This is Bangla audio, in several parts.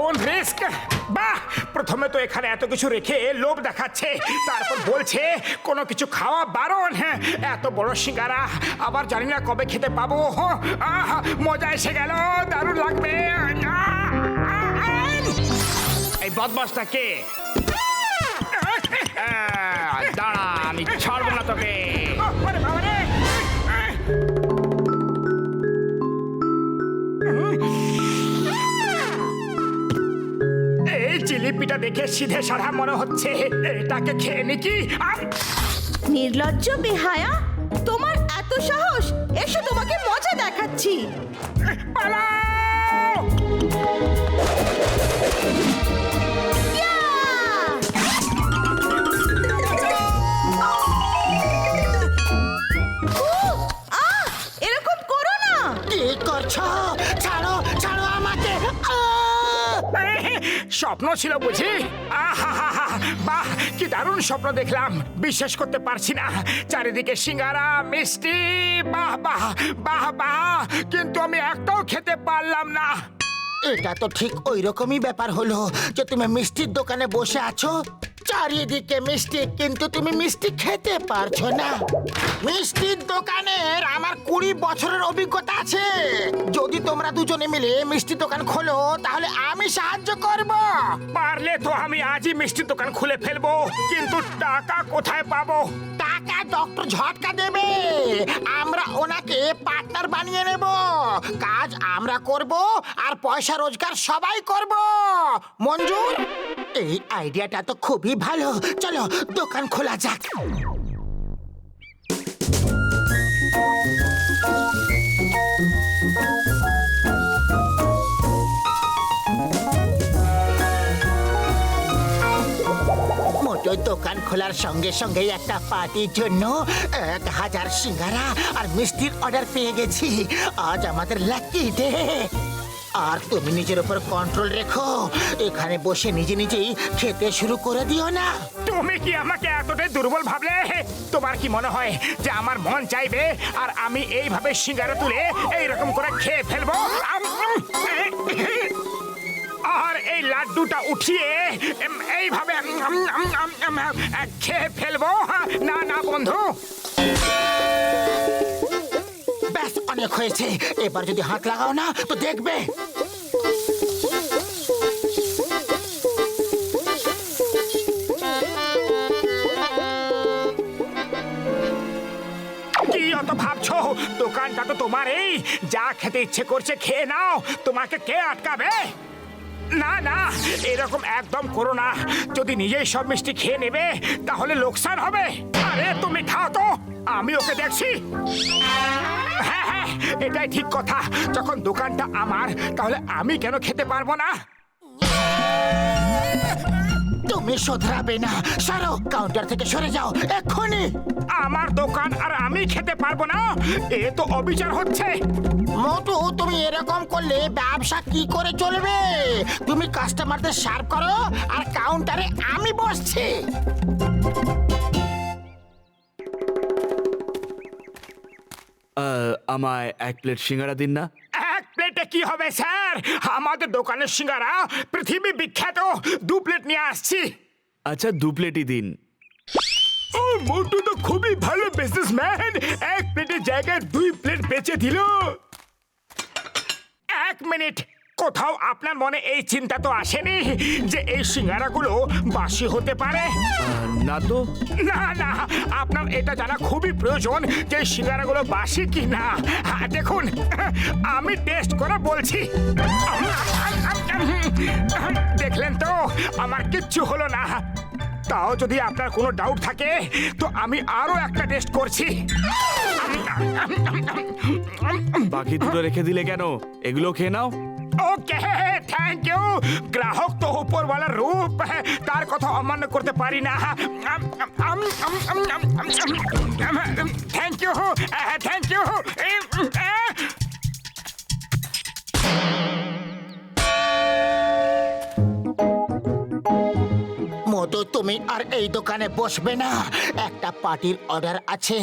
দারুণ রিস্ক। বাহ, প্রথমে তো এখানে এত কিছু রেখে লোভ দেখাচ্ছে, তারপর বলছে কোনো কিছু খাওয়া বারণ। এত বড় সিঙ্গারা আবার জানি না কবে খেতে পাবো। মজা এসে গেল, দারুণ লাগবে। এই বদমাসটা কে? দাঁড়া, আমি ছাড়বো না তোকে। এই জিলিপিটা দেখে সিধে সাধা মনে হচ্ছে, এটাকে খেয়ে নাকি? নির্লজ্জ বেহায়া, তোমার এত সাহস! এসো, তোমাকে মজা দেখাচ্ছি। পালাও! ইয়া! উহ! আহ! এরকম করো না। কি করছো? ছাড়ো, ছাড়ো আমাকে। স্বপ্ন ছিল বুঝি? আহা, বাহ, কি দারুণ স্বপ্ন দেখলাম, বিশ্বাস করতে পারছি না। চারিদিকে সিঙ্গারা, মিষ্টি, বাহ বাহ বাহ বাহ, কিন্তু আমি একটাও খেতে পারলাম না। এটা তো ঠিক ওই রকমই ব্যাপার হলো যে তুমি মিষ্টির দোকানে বসে আছো, চারিদিকে মিষ্টি, কিন্তু তুমি মিষ্টি খেতে পারছো না। মিষ্টির দোকানের আমার 20 বছরের অভিজ্ঞতা আছে। যদি তোমরা দুজনে মিলে মিষ্টির দোকান খোলো তাহলে আমি সাহায্য করব। পারলে তো আমি আজই মিষ্টির দোকান খুলে ফেলবো, কিন্তু টাকা কোথায় পাবো? টাকা ডক্টর ঝটকা দেবে, আমরা ওনাকে পার্টনার বানিয়ে নেব। কাজ আমরা করব আর পয়সা রোজগার সবাই করব। মঞ্জুর, এই আইডিয়াটা তো খুবই ভালো। চলো দোকান খোলা যাক। মোটর দোকান খোলার সঙ্গে সঙ্গে একটা পার্টির জন্য 1000 সিঙ্গারা আর মিষ্টির অর্ডার পেয়ে গেছি। আজ আমাদের লাকি ডে। আর তুমি নিজের উপর কন্ট্রোল রেখো, এখানে বসে নিজে নিজেই খেতে শুরু করে দিও না। তুমি কি আমাকে এতটাই দুর্বল ভাবলে? তোমার কি মনে হয় যে আমার মন চাইবে আর আমি এইভাবে সিঙ্গারা তুলে এইরকম করে খেয়ে ফেলবো? আর এই লাড্ডুটা উঠিয়ে এইভাবে খেয়ে ফেলবো? না না বন্ধু, ব্যাস, অনেক হয়েছে। এবার যদি হাত লাগাও না তো দেখবে। কি অত ভাবছো? দোকানটা তো তোমার, এই যা খেতে ইচ্ছে করছে খেয়ে নাও, তোমাকে কে আটকাবে? না না, এরকম একদম করো না। যদি নিজেই সব মিষ্টি খেয়ে নেবে তাহলে লোকসান হবে। আরে তুমি খাও তো, আমি ওকে দেখছি। হ্যাঁ হ্যাঁ, এটাই ঠিক কথা। যখন দোকানটা আমার, তাহলে আমি কেন খেতে পারবো না? তুমি শোধরাবে না। সরো, কাউন্টার থেকে সরে যাও এক্ষুনি। আমার দোকান আর আমি খেতে পারবো না? এ তো অবিচার হচ্ছে। মোটু, তুমি এরকম করলে ব্যবসা কি করে চলবে? তুমি কাস্টমারদের সার্ভ করো আর কাউন্টারে আমি বসছি। আমায় 1 প্লেট সিঙ্গারা দিন না। এক প্লেটে কি হবে স্যার? আমাদের দোকানের সিঙ্গারা পৃথিবী বিখ্যাত। 2 প্লেট নিয়ে আসছি। আচ্ছা, 2 প্লেটই দিন। ও, মোটু তো খুবই ভালো বিজনেসম্যান, 1 প্লেটের জায়গায় 2 প্লেট বেচে দিল। 1 মিনিট, কোথাও আপনার মনে এই চিন্তা তো আসেনি যে এই সিঙ্গারাগুলো বাসি হতে পারে? না তো। না না, আপনার এটা জানা খুবই প্রয়োজন যে সিঙ্গারাগুলো বাসি কি না। দেখুন, আমি টেস্ট করে বলছি। দেখলেন তো, আমার কিচ্ছু হলো না। তাও যদি আপনার কোনো ডাউট থাকে তো আমি আরো একটা টেস্ট করছি। বাকি দুটো রেখে দিলে কেন? এগুলো খেয়ে নাও। ওকে, থ্যাংক ইউ। গ্রাহক তো উপরওয়ালার রূপ, তার কথা অমান্য করতে পারি না। Thank you, thank you. Motu, তুমি আর এই দোকানে বসবে না। একটা পার্টির অর্ডার আছে।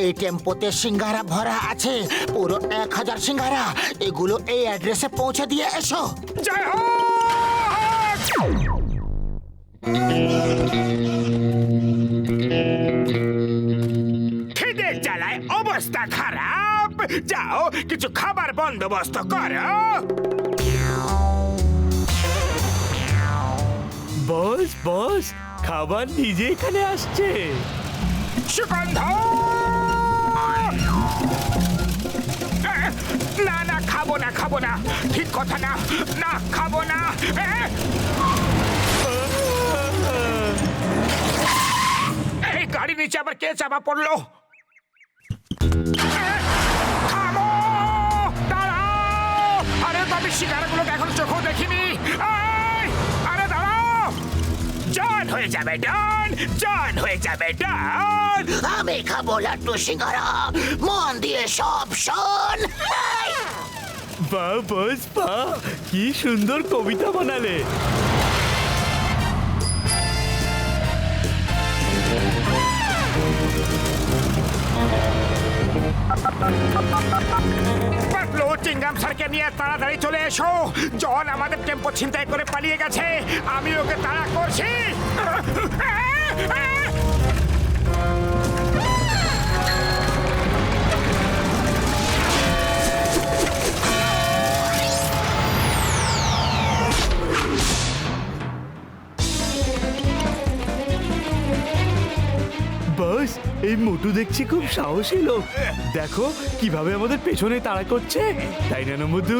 এই টেম্পোতে সিঙ্গারা ভরা আছে, পুরো 1000 সিঙ্গারা। এগুলো এই অ্যাড্রেসে পৌঁছে দিয়ে এসো। জয় হো! খিদের জ্বালায় অবস্থা খারাপ। যাও কিছু খাবার বন্দোবস্ত করো। বস বস, খাবার নিজে এখানে আসছে। সুগন্ধ! না না, খাবো না, খাবো না, ঠিক কথা না, না খাবো না। এই গাড়ি নিচে আবার কে চাপা পড়লো? থামো! দাঁড়াও! আরে তো আমি শিকারগুলোকে এখন চোখও দেখিনি। এই! আরে দাঁড়াও! জয়েন হয়ে যাবে ডন, জয়েন হয়ে যাবে ডন। আমি খাবো লাড্ডু সিঙ্গারা, মন দিয়ে সব শোন। বাহ বস বাহ, কি সুন্দর কবিতা বানালে। পাতলু, চিংগাম স্যারকে নিয়ে তাড়াতাড়ি চলে এসো। জন আমাদের টেম্পো ছিনতাই করে পালিয়ে গেছে, আমি ওকে তাড়া করছি। বস, এই মোটু দেখছি খুব সাহসী লোক। দেখো কিভাবে আমাদের পেছনে তাড়া করছে, তাই না মোটু?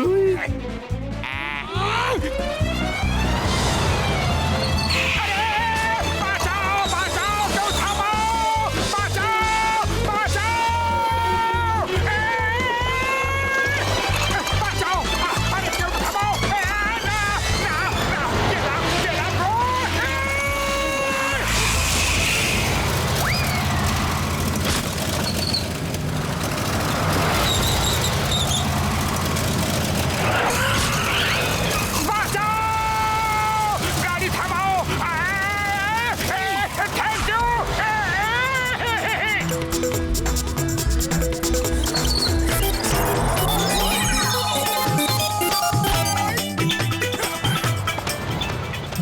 বাঁচাও, বাঁচাও, কেউ থামাও! বাঁচাও, বাঁচাও! বাঁচাও! আরে কেউ থামাও! না, না, না, গেলাম, গেলাম গো! বাঁচাও! গাড়ি থামাও! Thank you!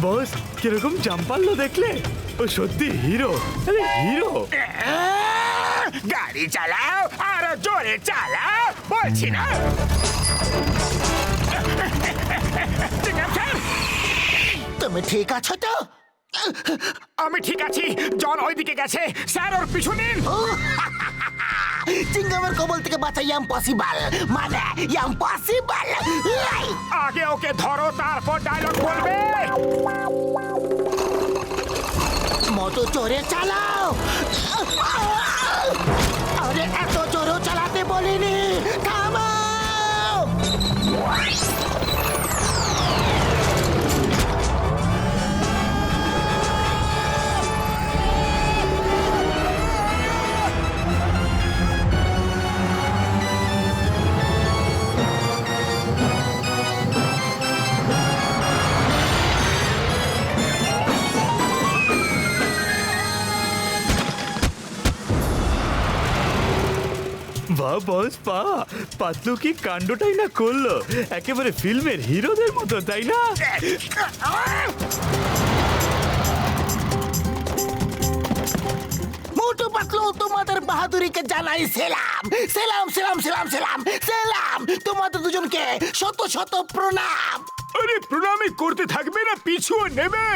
বস কিরকম জাম পারলো দেখলে? ও সত্যি হিরো, আরে হিরো। গাড়ি চালাও, আরো জোরে চালাও, বলছি না। চিংগাম স্যার, তুমি ঠিক আছো তো? আমি ঠিক আছি। জন ওইদিকে গেছে, স্যার ওর পিছু নিন। চিঙ্গামের কবল থেকে বাঁচা ইম্পসিবল, মানে ইম্পসিবল। আগে ওকে ধরো, তারপর ডায়লগ বলবে। মতো জোরে চালাও। আরে এত জোরে চালাতে বলিনি, থামাও। বাহ বস বাহ, পাতলু কি কাণ্ডটাই না করলো, একেবারে ফিল্মের হিরোদের মতো, তাই না? মোটু পাতলু, তোমাদের বাহাদুরিকে জানাই সেলাম, সেলাম, সেলাম, সেলাম, সেলাম, সেলাম। তোমাদের দুজনকে শত শত প্রণাম। আরে প্রণামই করতে থাকবে না, পিছুও নেবে।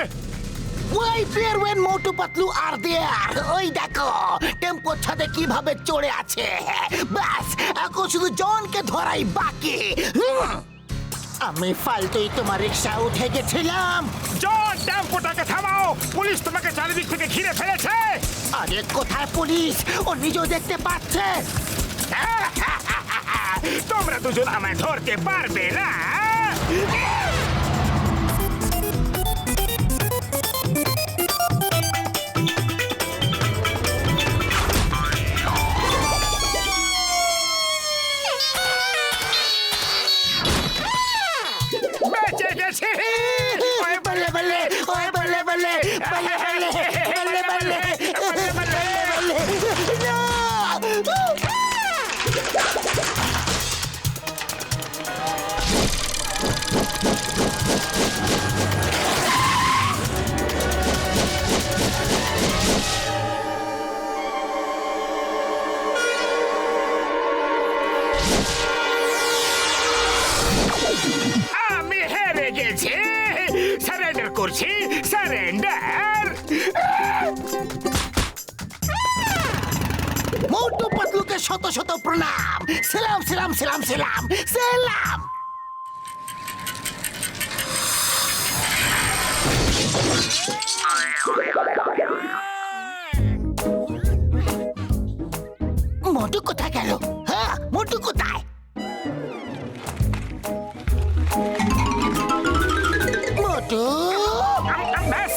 ওই পিয়ার ওয়েন মোটু পাতলু আর দেয়ার, ওই দেখো টেম্পো ছাদে কিভাবে চড়ে আছে। ব্যাস এখন শুধু জনকে ধরাই বাকি। আমি ফালতুই তোমার রিক্সা উঠে গেছিলাম। জন, টেম্পোটাকে থামাও, পুলিশ তোমাকে চারিদিক থেকে ঘিরে ফেলেছে। আরে কোথায় পুলিশ? ও নিজেও দেখতে পাচ্ছে। তোমরা দুজন আমায় ধরতে পারবে না। বেঁচে গেছি। ওই বলে বলে, ওই বলে বলে, বলে বলে, বলে বলে, বলে বলে। না! আমি হেরে গেছি, সারেন্ডার করছি, সারেন্ডার। মোটু পাতলুকে শত শত প্রণাম। সেলাম সেলাম সেলাম সেলাম সেলাম। মোটু কোথায় গেল? হ্যাঁ, মোটু কোথায়? মোটু ব্যাস,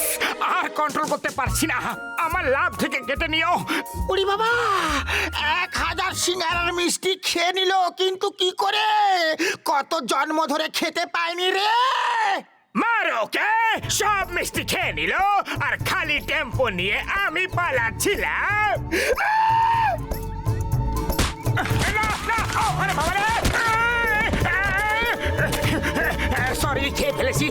আর কন্ট্রোল করতে পারছি না, আমার লাভ থেকে কেটে নিও। উড়ি বাবা, 1000 সিঙ্গারার মিষ্টি খেয়ে নিল, কিন্তু কি করে? কত জন্ম ধরে খেতে পায়নি রে। মারো কে, সব মিষ্টি খেয়ে নিল, আর খালি টেম্পো নিয়ে আমি পালাচ্ছিলাম। সরি, খেয়ে ফেলেছি।